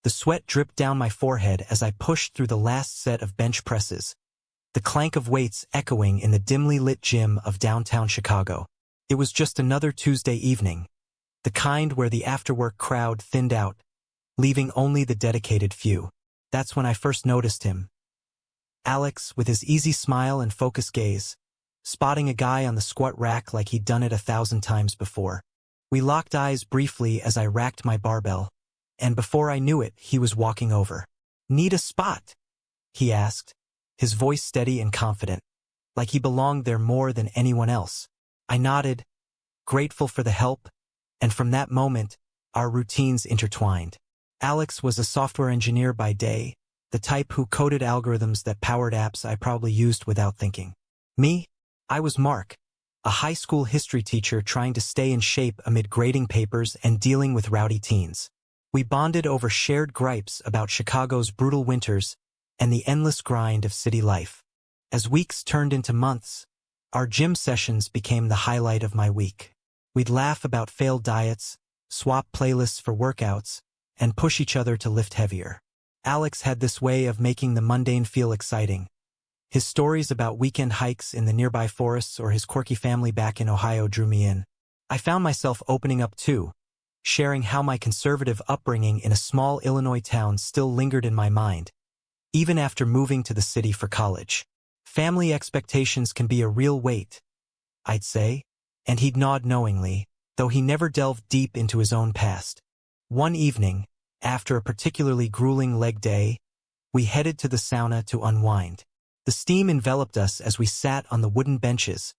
The sweat dripped down my forehead as I pushed through the last set of bench presses, the clank of weights echoing in the dimly lit gym of downtown Chicago. It was just another Tuesday evening, the kind where the after-work crowd thinned out, leaving only the dedicated few. That's when I first noticed him. Alex, with his easy smile and focused gaze, spotting a guy on the squat rack like he'd done it 1,000 times before. We locked eyes briefly as I racked my barbell, and before I knew it, he was walking over. "Need a spot?" he asked, his voice steady and confident, like he belonged there more than anyone else. I nodded, grateful for the help, and from that moment, our routines intertwined. Alex was a software engineer by day, the type who coded algorithms that powered apps I probably used without thinking. Me? I was Mark, a high school history teacher trying to stay in shape amid grading papers and dealing with rowdy teens. We bonded over shared gripes about Chicago's brutal winters and the endless grind of city life. As weeks turned into months, our gym sessions became the highlight of my week. We'd laugh about failed diets, swap playlists for workouts, and push each other to lift heavier. Alex had this way of making the mundane feel exciting. His stories about weekend hikes in the nearby forests or his quirky family back in Ohio drew me in. I found myself opening up too, sharing how my conservative upbringing in a small Illinois town still lingered in my mind, even after moving to the city for college. Family expectations can be a real weight, I'd say, and he'd nod knowingly, though he never delved deep into his own past. One evening, after a particularly grueling leg day, we headed to the sauna to unwind. The steam enveloped us as we sat on the wooden benches,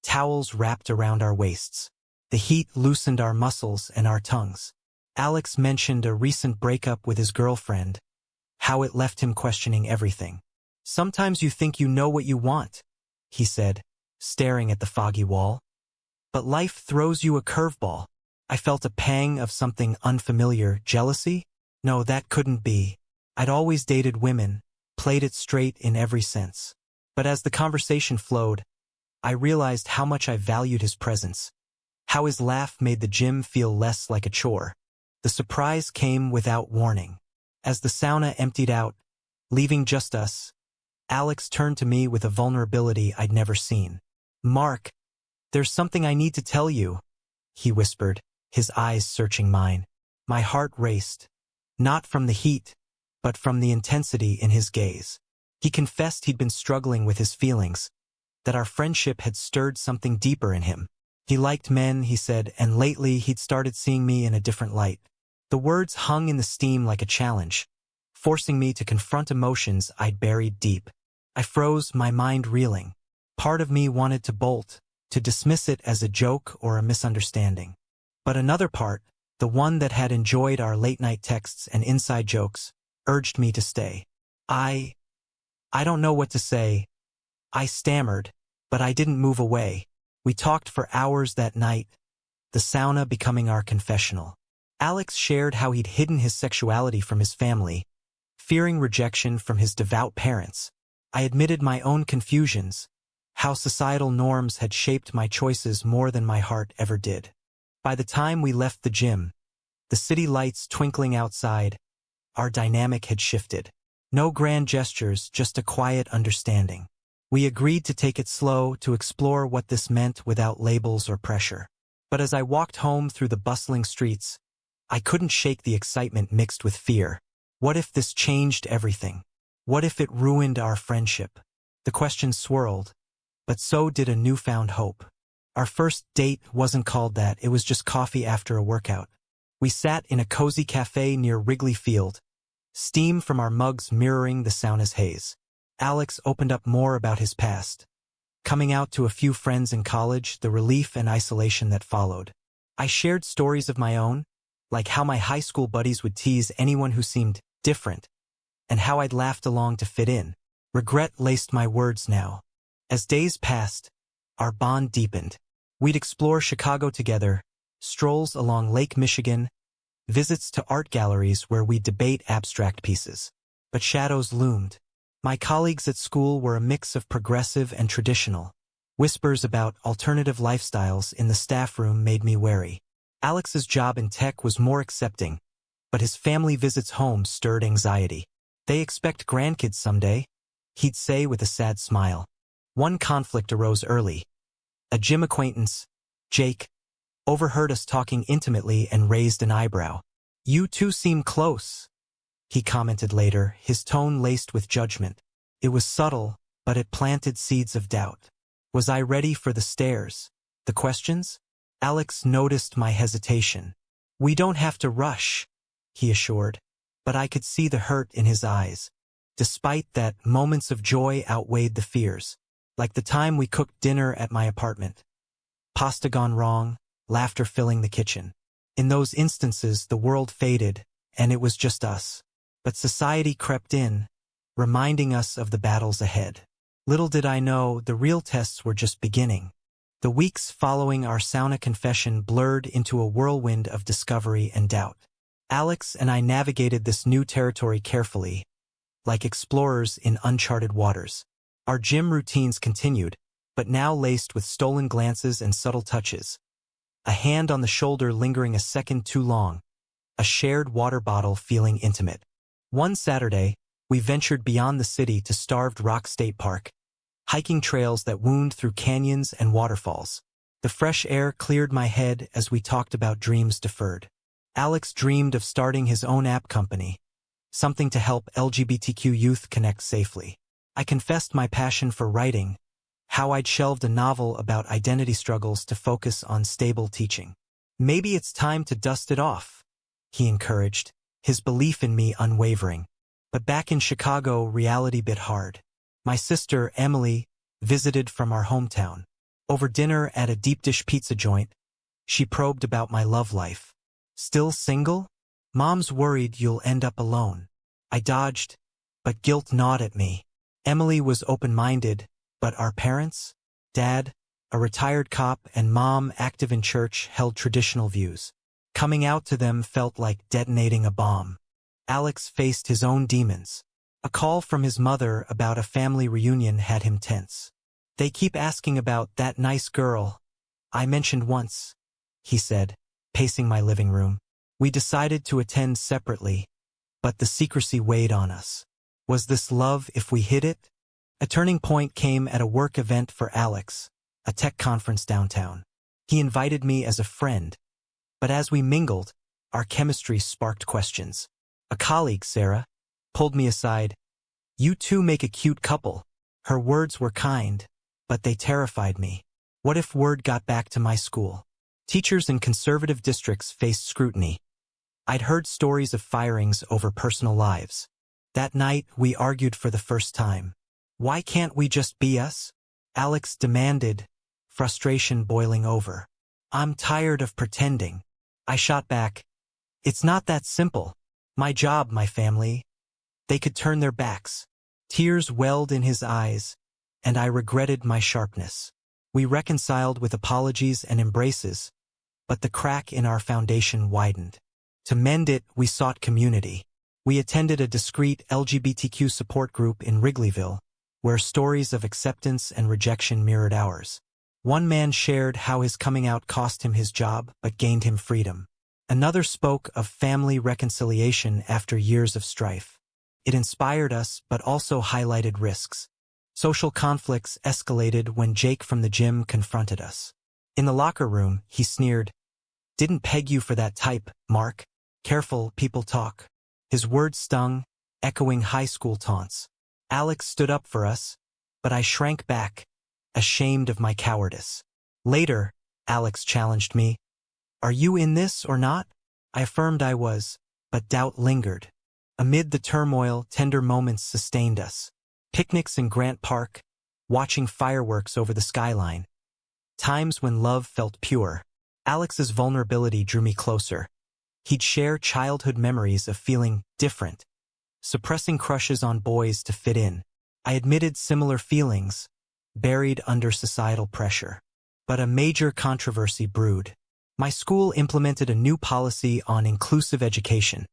towels wrapped around our waists. The heat loosened our muscles and our tongues. Alex mentioned a recent breakup with his girlfriend, how it left him questioning everything. "Sometimes you think you know what you want," he said, staring at the foggy wall. "But life throws you a curveball." I felt a pang of something unfamiliar. Jealousy? No, that couldn't be. I'd always dated women, played it straight in every sense. But as the conversation flowed, I realized how much I valued his presence, how his laugh made the gym feel less like a chore. The surprise came without warning. As the sauna emptied out, leaving just us, Alex turned to me with a vulnerability I'd never seen. "Mark, there's something I need to tell you," he whispered, his eyes searching mine. My heart raced, not from the heat, but from the intensity in his gaze. He confessed he'd been struggling with his feelings, that our friendship had stirred something deeper in him. He liked men, he said, and lately he'd started seeing me in a different light. The words hung in the steam like a challenge, forcing me to confront emotions I'd buried deep. I froze, my mind reeling. Part of me wanted to bolt, to dismiss it as a joke or a misunderstanding. But another part, the one that had enjoyed our late-night texts and inside jokes, urged me to stay. I don't know what to say. I stammered, but I didn't move away. We talked for hours that night, the sauna becoming our confessional. Alex shared how he'd hidden his sexuality from his family, fearing rejection from his devout parents. I admitted my own confusions, how societal norms had shaped my choices more than my heart ever did. By the time we left the gym, the city lights twinkling outside, our dynamic had shifted. No grand gestures, just a quiet understanding. We agreed to take it slow, to explore what this meant without labels or pressure. But as I walked home through the bustling streets, I couldn't shake the excitement mixed with fear. What if this changed everything? What if it ruined our friendship? The question swirled, but so did a newfound hope. Our first date wasn't called that, it was just coffee after a workout. We sat in a cozy cafe near Wrigley Field, steam from our mugs mirroring the sauna's haze. Alex opened up more about his past, coming out to a few friends in college, the relief and isolation that followed. I shared stories of my own, like how my high school buddies would tease anyone who seemed different, and how I'd laughed along to fit in. Regret laced my words now. As days passed, our bond deepened. We'd explore Chicago together, strolls along Lake Michigan, visits to art galleries where we'd debate abstract pieces. But shadows loomed. My colleagues at school were a mix of progressive and traditional. Whispers about alternative lifestyles in the staff room made me wary. Alex's job in tech was more accepting, but his family visits home stirred anxiety. They expect grandkids someday, he'd say with a sad smile. One conflict arose early. A gym acquaintance, Jake, overheard us talking intimately and raised an eyebrow. "You two seem close," he commented later, his tone laced with judgment. It was subtle, but it planted seeds of doubt. Was I ready for the stares, the questions? Alex noticed my hesitation. "We don't have to rush," he assured, but I could see the hurt in his eyes. Despite that, moments of joy outweighed the fears, like the time we cooked dinner at my apartment. Pasta gone wrong, laughter filling the kitchen. In those instances, the world faded, and it was just us. But society crept in, reminding us of the battles ahead. Little did I know, the real tests were just beginning. The weeks following our sauna confession blurred into a whirlwind of discovery and doubt. Alex and I navigated this new territory carefully, like explorers in uncharted waters. Our gym routines continued, but now laced with stolen glances and subtle touches. A hand on the shoulder lingering a second too long, a shared water bottle feeling intimate. One Saturday, we ventured beyond the city to Starved Rock State Park, hiking trails that wound through canyons and waterfalls. The fresh air cleared my head as we talked about dreams deferred. Alex dreamed of starting his own app company, something to help LGBTQ youth connect safely. I confessed my passion for writing, how I'd shelved a novel about identity struggles to focus on stable teaching. "Maybe it's time to dust it off," he encouraged, his belief in me unwavering. But back in Chicago, reality bit hard. My sister, Emily, visited from our hometown. Over dinner at a deep dish pizza joint, she probed about my love life. "Still single? Mom's worried you'll end up alone." I dodged, but guilt gnawed at me. Emily was open-minded, but our parents? Dad, a retired cop, and Mom, active in church, held traditional views. Coming out to them felt like detonating a bomb. Alex faced his own demons. A call from his mother about a family reunion had him tense. "They keep asking about that nice girl I mentioned once," he said, pacing my living room. We decided to attend separately, but the secrecy weighed on us. Was this love if we hid it? A turning point came at a work event for Alex, a tech conference downtown. He invited me as a friend, but as we mingled, our chemistry sparked questions. A colleague, Sarah, pulled me aside. "You two make a cute couple." Her words were kind, but they terrified me. What if word got back to my school? Teachers in conservative districts faced scrutiny. I'd heard stories of firings over personal lives. That night, we argued for the first time. "Why can't we just be us?" Alex demanded, frustration boiling over. "I'm tired of pretending." I shot back. "It's not that simple. My job, my family." They could turn their backs. Tears welled in his eyes, and I regretted my sharpness. We reconciled with apologies and embraces, but the crack in our foundation widened. To mend it, we sought community. We attended a discreet LGBTQ support group in Wrigleyville, where stories of acceptance and rejection mirrored ours. One man shared how his coming out cost him his job but gained him freedom. Another spoke of family reconciliation after years of strife. It inspired us but also highlighted risks. Social conflicts escalated when Jake from the gym confronted us. In the locker room, he sneered, "Didn't peg you for that type, Mark. Careful, people talk." His words stung, echoing high school taunts. Alex stood up for us, but I shrank back, ashamed of my cowardice. Later, Alex challenged me. "Are you in this or not?" I affirmed I was, but doubt lingered. Amid the turmoil, tender moments sustained us. Picnics in Grant Park, watching fireworks over the skyline. Times when love felt pure. Alex's vulnerability drew me closer. He'd share childhood memories of feeling different, suppressing crushes on boys to fit in. I admitted similar feelings, buried under societal pressure. But a major controversy brewed. My school implemented a new policy on inclusive education,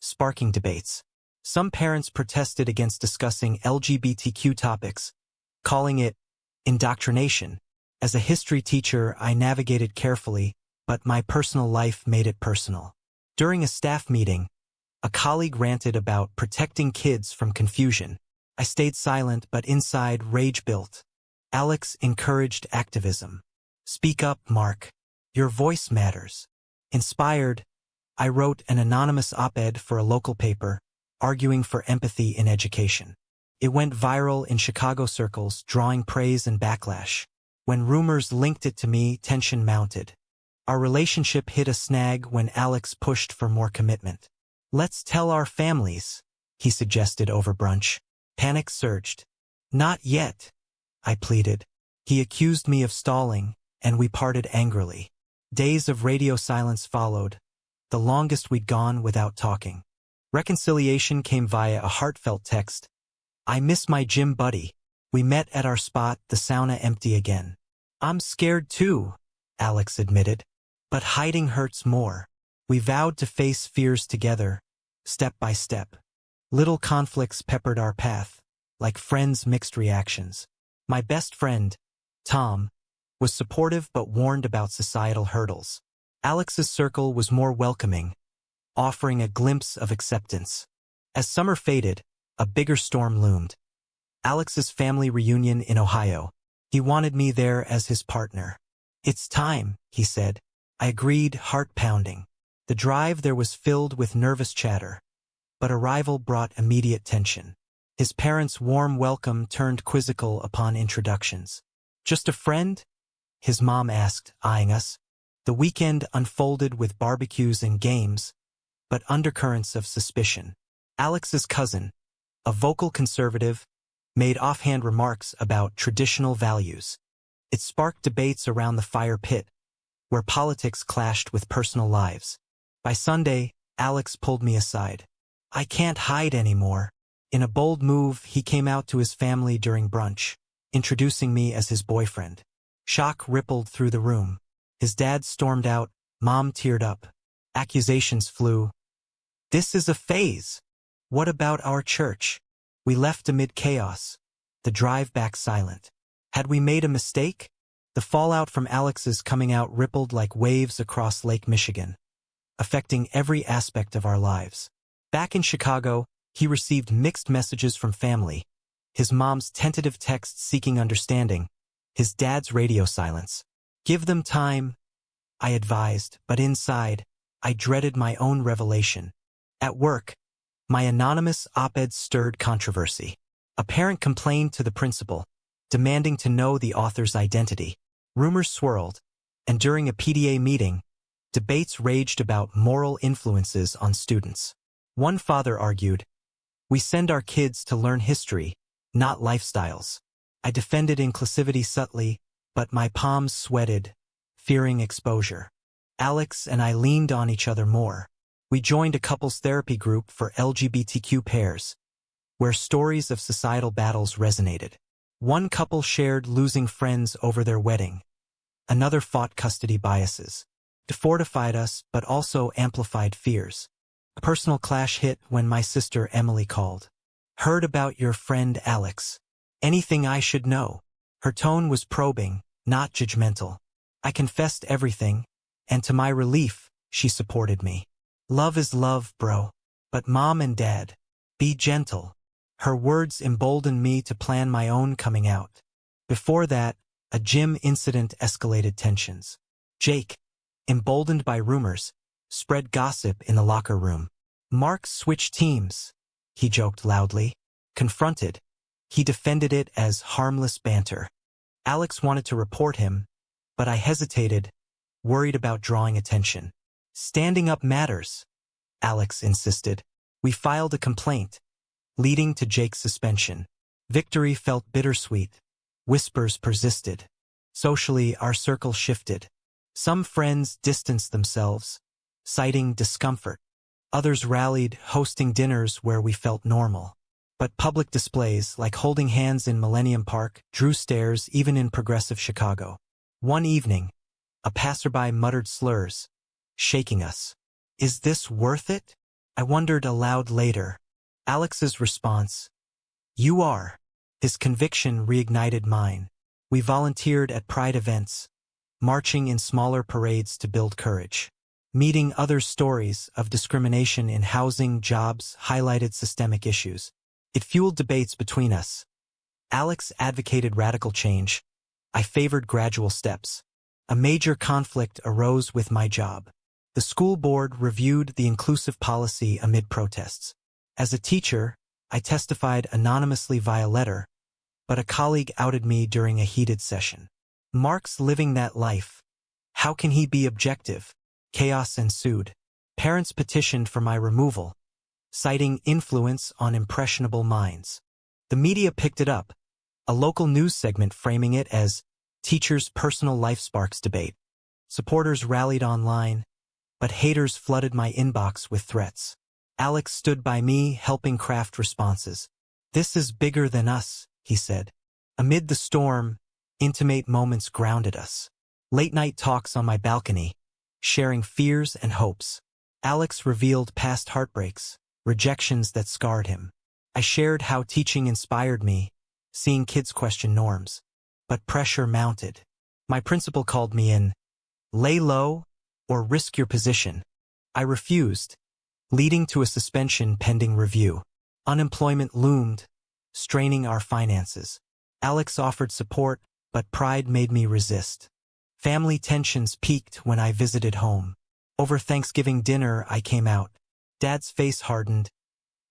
sparking debates. Some parents protested against discussing LGBTQ topics, calling it indoctrination. As a history teacher, I navigated carefully, but my personal life made it personal. During a staff meeting, A colleague ranted about protecting kids from confusion. I stayed silent, but inside rage built. Alex encouraged activism. Speak up, Mark. Your voice matters. Inspired, I wrote an anonymous op-ed for a local paper, arguing for empathy in education. It went viral in Chicago circles, drawing praise and backlash. When rumors linked it to me, tension mounted. Our relationship hit a snag when Alex pushed for more commitment. Let's tell our families, he suggested over brunch. Panic surged. Not yet, I pleaded. He accused me of stalling, and we parted angrily. Days of radio silence followed, the longest we'd gone without talking. Reconciliation came via a heartfelt text. I miss my gym buddy. We met at our spot, the sauna empty again. I'm scared too, Alex admitted. But hiding hurts more. We vowed to face fears together, step by step. Little conflicts peppered our path, like friends' mixed reactions. My best friend, Tom, was supportive but warned about societal hurdles. Alex's circle was more welcoming, offering a glimpse of acceptance. As summer faded, a bigger storm loomed. Alex's family reunion in Ohio. He wanted me there as his partner. It's time, he said. I agreed, heart pounding. The drive there was filled with nervous chatter, but arrival brought immediate tension. His parents' warm welcome turned quizzical upon introductions. Just a friend? His mom asked, eyeing us. The weekend unfolded with barbecues and games, but undercurrents of suspicion. Alex's cousin, a vocal conservative, made offhand remarks about traditional values. It sparked debates around the fire pit, where politics clashed with personal lives. By Sunday, Alex pulled me aside. I can't hide anymore. In a bold move, he came out to his family during brunch, introducing me as his boyfriend. Shock rippled through the room. His dad stormed out, Mom teared up. Accusations flew. This is a phase. What about our church? We left amid chaos, the drive back silent. Had we made a mistake? The fallout from Alex's coming out rippled like waves across Lake Michigan, affecting every aspect of our lives. Back in Chicago, he received mixed messages from family. His mom's tentative texts seeking understanding, his dad's radio silence. Give them time, I advised, but inside, I dreaded my own revelation. At work, my anonymous op-ed stirred controversy. A parent complained to the principal, demanding to know the author's identity. Rumors swirled, and during a PTA meeting, debates raged about moral influences on students. One father argued, we send our kids to learn history, not lifestyles. I defended inclusivity subtly, but my palms sweated, fearing exposure. Alex and I leaned on each other more. We joined a couples therapy group for LGBTQ pairs, where stories of societal battles resonated. One couple shared losing friends over their wedding. Another fought custody biases. It fortified us, but also amplified fears. A personal clash hit when my sister Emily called. Heard about your friend Alex. Anything I should know? Her tone was probing, not judgmental. I confessed everything, and to my relief, she supported me. Love is love, bro. But Mom and Dad, be gentle. Her words emboldened me to plan my own coming out. Before that, a gym incident escalated tensions. Jake, emboldened by rumors, spread gossip in the locker room. Mark switched teams, he joked loudly. Confronted, he defended it as harmless banter. Alex wanted to report him, but I hesitated, worried about drawing attention. Standing up matters, Alex insisted. We filed a complaint, leading to Jake's suspension. Victory felt bittersweet. Whispers persisted. Socially, our circle shifted. Some friends distanced themselves, citing discomfort. Others rallied, hosting dinners where we felt normal. But public displays, like holding hands in Millennium Park, drew stares even in progressive Chicago. One evening, a passerby muttered slurs, shaking us. Is this worth it? I wondered aloud later. Alex's response, you are. His conviction reignited mine. We volunteered at Pride events, marching in smaller parades to build courage. Meeting others' stories of discrimination in housing, jobs, highlighted systemic issues. It fueled debates between us. Alex advocated radical change. I favored gradual steps. A major conflict arose with my job. The school board reviewed the inclusive policy amid protests. As a teacher, I testified anonymously via letter, but a colleague outed me during a heated session. Mark's living that life. How can he be objective? Chaos ensued. Parents petitioned for my removal, citing influence on impressionable minds. The media picked it up, a local news segment framing it as teachers' personal life sparks debate. Supporters rallied online, but haters flooded my inbox with threats. Alex stood by me, helping craft responses. "This is bigger than us," he said. Amid the storm, intimate moments grounded us. Late-night talks on my balcony, sharing fears and hopes. Alex revealed past heartbreaks, rejections that scarred him. I shared how teaching inspired me, seeing kids question norms. But pressure mounted. My principal called me in. Lay low or risk your position. I refused, leading to a suspension pending review. Unemployment loomed, straining our finances. Alex offered support, but pride made me resist. Family tensions peaked when I visited home. Over Thanksgiving dinner, I came out. Dad's face hardened.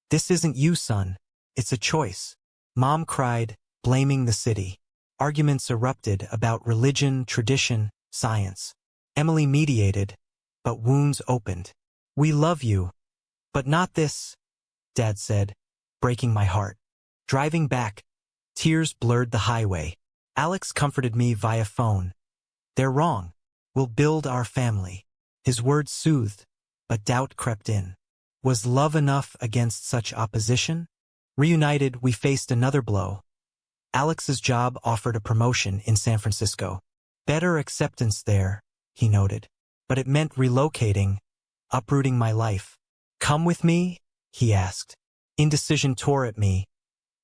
"This isn't you, son. It's a choice." Mom cried, blaming the city. Arguments erupted about religion, tradition, science. Emily mediated, but wounds opened. "We love you, but not this," Dad said, breaking my heart. Driving back, tears blurred the highway. Alex comforted me via phone. "They're wrong. We'll build our family." His words soothed, but doubt crept in. Was love enough against such opposition? Reunited, we faced another blow. Alex's job offered a promotion in San Francisco. Better acceptance there, he noted. But it meant relocating, uprooting my life. "Come with me?" he asked. Indecision tore at me.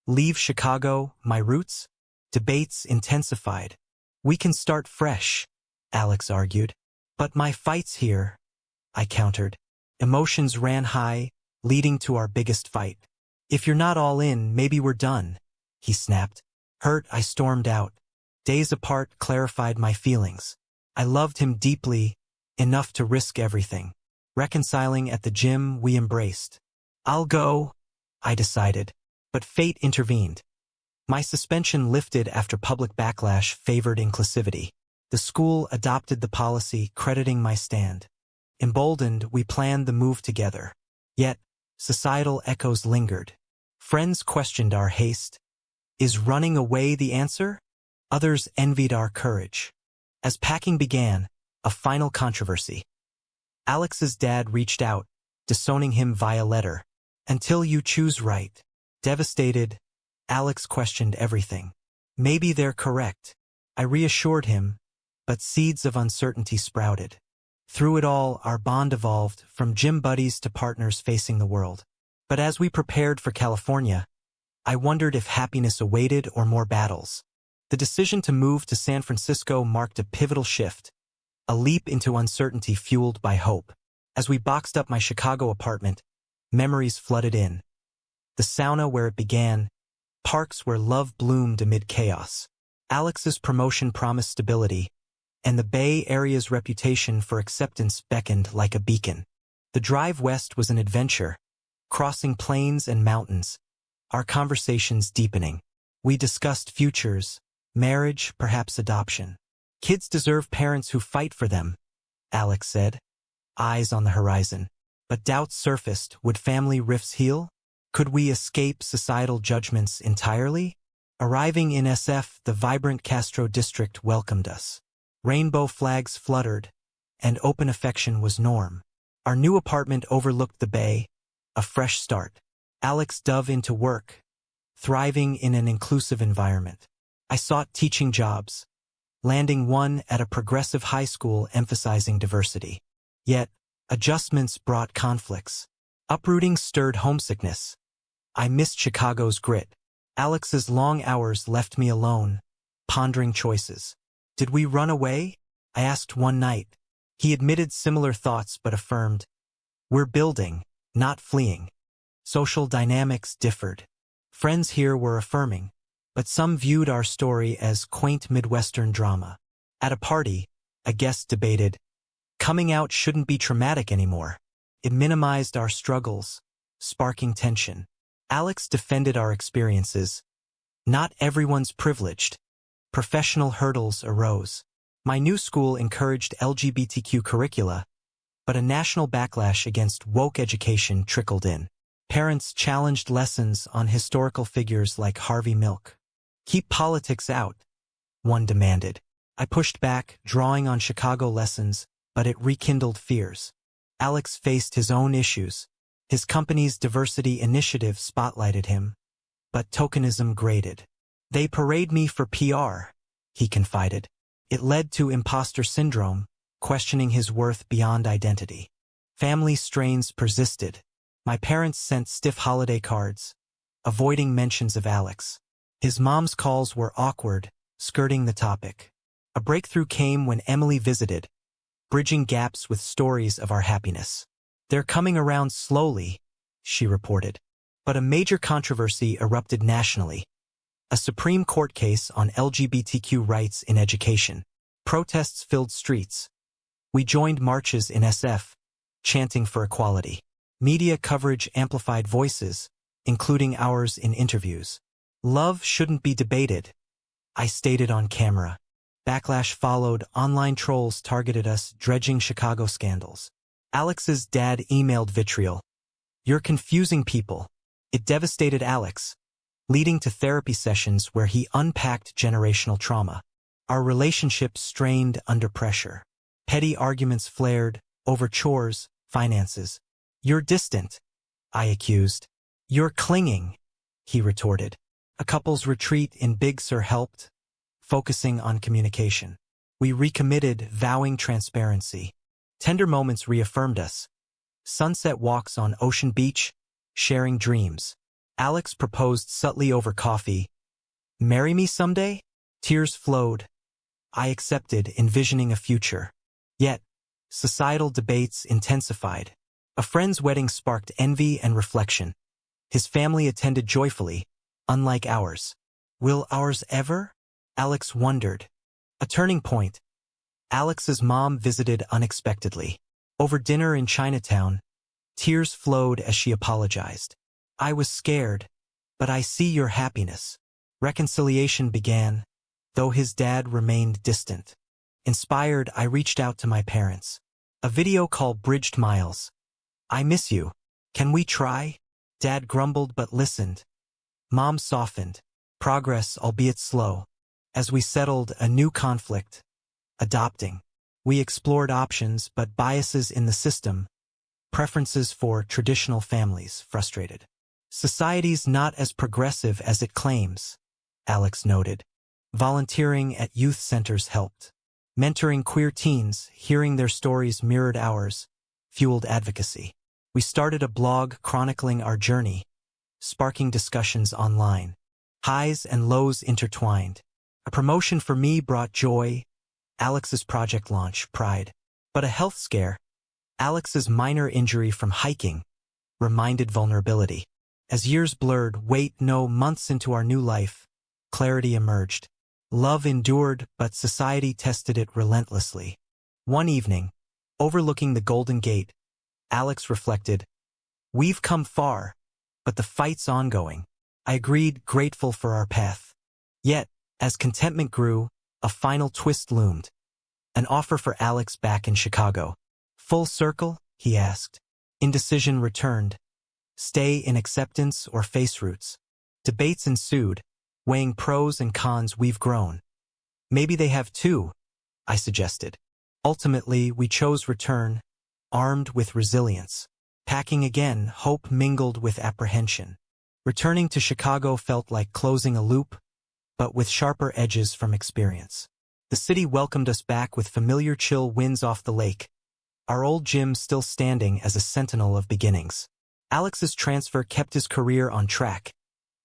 Leave Chicago, my roots? Debates intensified. "We can start fresh," Alex argued. "But my fight's here," I countered. Emotions ran high, leading to our biggest fight. "If you're not all in, maybe we're done," he snapped. Hurt, I stormed out. Days apart clarified my feelings. I loved him deeply, enough to risk everything. Reconciling at the gym, we embraced. "I'll go," I decided, but fate intervened. My suspension lifted after public backlash favored inclusivity. The school adopted the policy, crediting my stand. Emboldened, we planned the move together. Yet, societal echoes lingered. Friends questioned our haste. Is running away the answer? Others envied our courage. As packing began, a final controversy. Alex's dad reached out, disowning him via letter. "Until you choose right." Devastated, Alex questioned everything. "Maybe they're correct." I reassured him, but seeds of uncertainty sprouted. Through it all, our bond evolved, from gym buddies to partners facing the world. But as we prepared for California, I wondered if happiness awaited or more battles. The decision to move to San Francisco marked a pivotal shift, a leap into uncertainty fueled by hope. As we boxed up my Chicago apartment, memories flooded in. The sauna where it began, parks where love bloomed amid chaos. Alex's promotion promised stability, and the Bay Area's reputation for acceptance beckoned like a beacon. The drive west was an adventure, crossing plains and mountains, our conversations deepening. We discussed futures, marriage, perhaps adoption. "Kids deserve parents who fight for them," Alex said, eyes on the horizon. But doubts surfaced. Would family rifts heal? Could we escape societal judgments entirely? Arriving in SF, the vibrant Castro district welcomed us. Rainbow flags fluttered, and open affection was norm. Our new apartment overlooked the bay, a fresh start. Alex dove into work, thriving in an inclusive environment. I sought teaching jobs, landing one at a progressive high school emphasizing diversity. Yet, adjustments brought conflicts. Uprooting stirred homesickness. I missed Chicago's grit. Alex's long hours left me alone, pondering choices. Did we run away? I asked one night, He admitted similar thoughts but affirmed, "We're building, not fleeing." Social dynamics differed. Friends here were affirming, but some viewed our story as quaint Midwestern drama. At a party, a guest debated, "Coming out shouldn't be traumatic anymore." It minimized our struggles, sparking tension. Alex defended our experiences. "Not everyone's privileged." Professional hurdles arose. My new school encouraged LGBTQ curricula, but a national backlash against woke education trickled in. Parents challenged lessons on historical figures like Harvey Milk. "Keep politics out," one demanded. I pushed back, drawing on Chicago lessons, but it rekindled fears. Alex faced his own issues. His company's diversity initiative spotlighted him, but tokenism grated. "They parade me for PR," he confided. It led to imposter syndrome, questioning his worth beyond identity. Family strains persisted. My parents sent stiff holiday cards, avoiding mentions of Alex. His mom's calls were awkward, skirting the topic. A breakthrough came when Emily visited, bridging gaps with stories of our happiness. "They're coming around slowly," she reported. But a major controversy erupted nationally. A Supreme Court case on LGBTQ rights in education. Protests filled streets. We joined marches in SF, chanting for equality. Media coverage amplified voices, including ours in interviews. "Love shouldn't be debated," I stated on camera. Backlash followed. Online trolls targeted us, dredging Chicago scandals. Alex's dad emailed vitriol. "You're confusing people." It devastated Alex, leading to therapy sessions where he unpacked generational trauma. Our relationship strained under pressure. Petty arguments flared over chores, finances. "You're distant," I accused. "You're clinging," he retorted. A couple's retreat in Big Sur helped, focusing on communication. We recommitted, vowing transparency. Tender moments reaffirmed us. Sunset walks on Ocean Beach, sharing dreams. Alex proposed subtly over coffee. "Marry me someday?" Tears flowed. I accepted, envisioning a future. Yet, societal debates intensified. A friend's wedding sparked envy and reflection. His family attended joyfully, unlike ours. "Will ours ever?" Alex wondered. A turning point. Alex's mom visited unexpectedly. Over dinner in Chinatown, tears flowed as she apologized. "I was scared, but I see your happiness." Reconciliation began, though his dad remained distant. Inspired, I reached out to my parents. A video call bridged miles. "I miss you. Can we try?" Dad grumbled but listened. Mom softened. Progress, albeit slow. As we settled a new conflict, adopting. We explored options, but biases in the system, preferences for traditional families, frustrated. "Society's not as progressive as it claims," Alex noted. Volunteering at youth centers helped. Mentoring queer teens, hearing their stories mirrored ours, fueled advocacy. We started a blog chronicling our journey, sparking discussions online. Highs and lows intertwined. A promotion for me brought joy. Alex's project launch, pride. But a health scare, Alex's minor injury from hiking, reminded vulnerability. As years blurred, months into our new life, clarity emerged. Love endured, but society tested it relentlessly. One evening, overlooking the Golden Gate, Alex reflected, "We've come far, but the fight's ongoing." I agreed, grateful for our path. Yet, as contentment grew, a final twist loomed. An offer for Alex back in Chicago. "Full circle?" he asked. Indecision returned. Stay in acceptance or face roots? Debates ensued, weighing pros and cons. We've grown. "Maybe they have too," I suggested. Ultimately, we chose return, armed with resilience. Packing again, hope mingled with apprehension. Returning to Chicago felt like closing a loop, but with sharper edges from experience. The city welcomed us back with familiar chill winds off the lake, our old gym still standing as a sentinel of beginnings. Alex's transfer kept his career on track,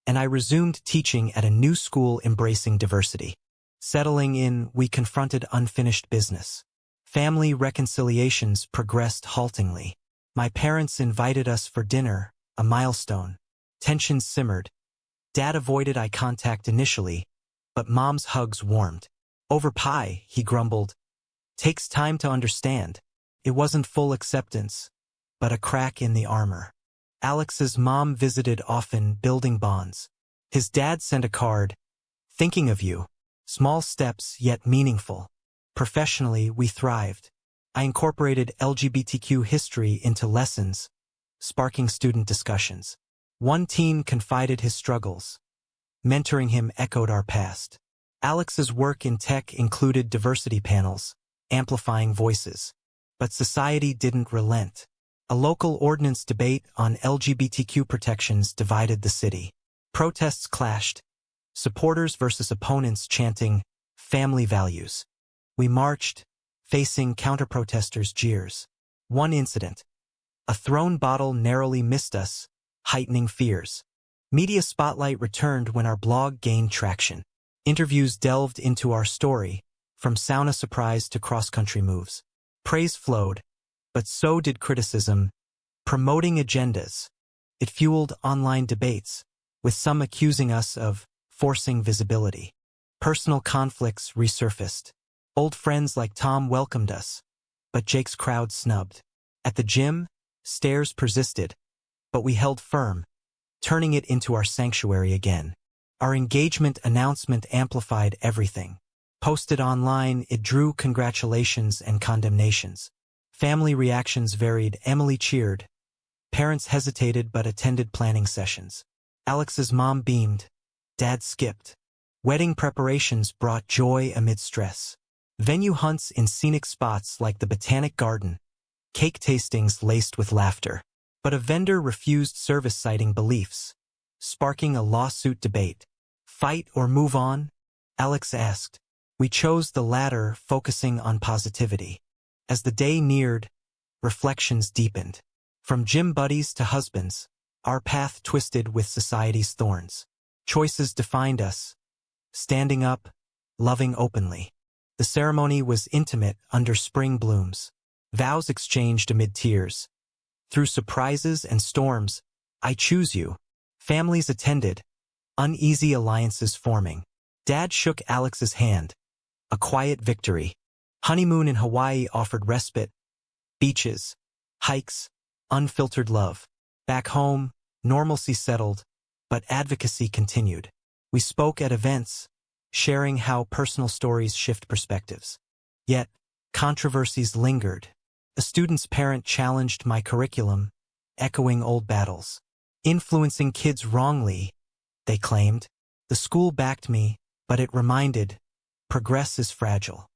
and I resumed teaching at a new school embracing diversity. Settling in, we confronted unfinished business. Family reconciliations progressed haltingly. My parents invited us for dinner, a milestone. Tensions simmered. Dad avoided eye contact initially, but Mom's hugs warmed. Over pie, he grumbled. Takes time to understand. It wasn't full acceptance, but a crack in the armor. Alex's mom visited often, building bonds. His dad sent a card, thinking of you. Small steps, yet meaningful. Professionally, we thrived. I incorporated LGBTQ history into lessons, sparking student discussions. One teen confided his struggles. Mentoring him echoed our past. Alex's work in tech included diversity panels, amplifying voices. But society didn't relent. A local ordinance debate on LGBTQ protections divided the city. Protests clashed, supporters versus opponents chanting family values. We marched, facing counter-protesters' jeers. One incident. A thrown bottle narrowly missed us, heightening fears. Media spotlight returned when our blog gained traction. Interviews delved into our story, from sauna surprise to cross-country moves. Praise flowed, but so did criticism, promoting agendas. It fueled online debates, with some accusing us of forcing visibility. Personal conflicts resurfaced. Old friends like Tom welcomed us, but Jake's crowd snubbed. At the gym, stares persisted, but we held firm, turning it into our sanctuary again. Our engagement announcement amplified everything. Posted online, it drew congratulations and condemnations. Family reactions varied. Emily cheered. Parents hesitated but attended planning sessions. Alex's mom beamed. Dad skipped. Wedding preparations brought joy amid stress. Venue hunts in scenic spots like the Botanic Garden. Cake tastings laced with laughter. But a vendor refused service, citing beliefs, sparking a lawsuit debate. Fight or move on? Alex asked. We chose the latter, focusing on positivity. As the day neared, reflections deepened. From gym buddies to husbands, our path twisted with society's thorns. Choices defined us. Standing up, loving openly. The ceremony was intimate under spring blooms. Vows exchanged amid tears. Through surprises and storms, I choose you. Families attended, uneasy alliances forming. Dad shook Alex's hand. A quiet victory. Honeymoon in Hawaii offered respite. Beaches, hikes, unfiltered love. Back home, normalcy settled, but advocacy continued. We spoke at events, sharing how personal stories shift perspectives. Yet, controversies lingered. A student's parent challenged my curriculum, echoing old battles. Influencing kids wrongly, they claimed. The school backed me, but it reminded, progress is fragile.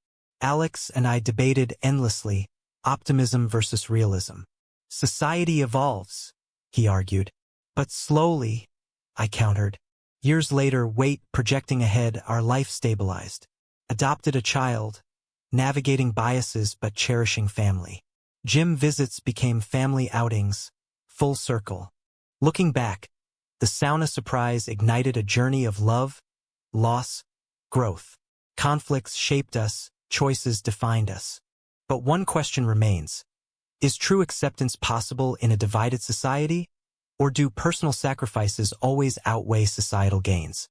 Alex and I debated endlessly, optimism versus realism. Society evolves, he argued. But slowly, I countered. Years later, projecting ahead, our life stabilized. Adopted a child, navigating biases but cherishing family. Gym visits became family outings, full circle. Looking back, the sauna surprise ignited a journey of love, loss, growth. Conflicts shaped us, choices defined us. But one question remains. Is true acceptance possible in a divided society? Or do personal sacrifices always outweigh societal gains?